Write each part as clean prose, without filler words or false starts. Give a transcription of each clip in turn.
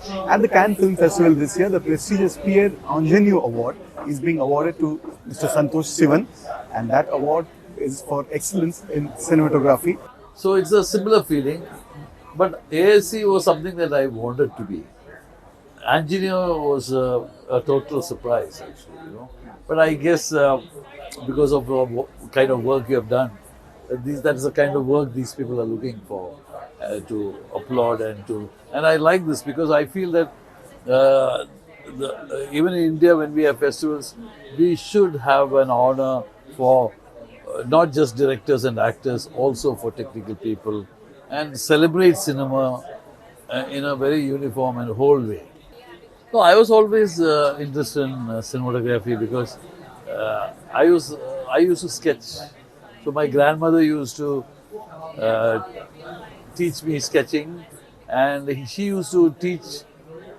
At the Cannes Film Festival this year, the prestigious Pierre Ingenue Award is being awarded to Mr. Santosh Sivan, and that award is for excellence in cinematography. So it's a similar feeling, but ASC was something that I wanted to be. Engineer was a total surprise, actually, you know. But I guess because of the kind of work you have done, that is the kind of work these people are looking for to applaud and I like this because I feel that even in India when we have festivals, we should have an honor for not just directors and actors, also for technical people, and celebrate cinema in a very uniform and whole way. No, I was always interested in cinematography because I used to sketch. So my grandmother used to uh, teach me sketching, and she used to teach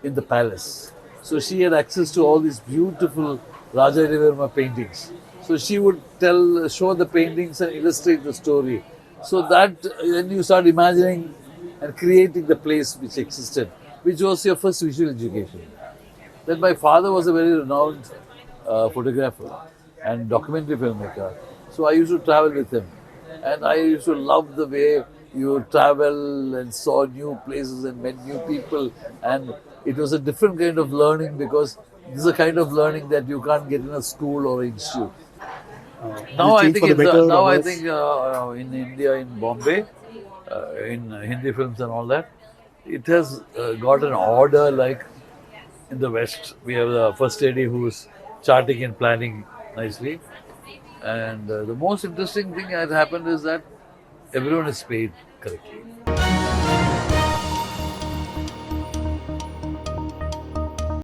in the palace. So she had access to all these beautiful Raja Ravivarma paintings. So she would show the paintings and illustrate the story. So that then you start imagining and creating the place which existed, which was your first visual education. Then my father was a very renowned photographer and documentary filmmaker. So I used to travel with him. And I used to love the way you travel and saw new places and met new people. And it was a different kind of learning because this is a kind of learning that you can't get in a school or institute. Has it changed for the better Now or I worse? think in India, in Bombay, in Hindi films and all that, it has got an order like in the West. We have the first lady who's charting and planning nicely. And the most interesting thing that happened is that everyone is paid correctly.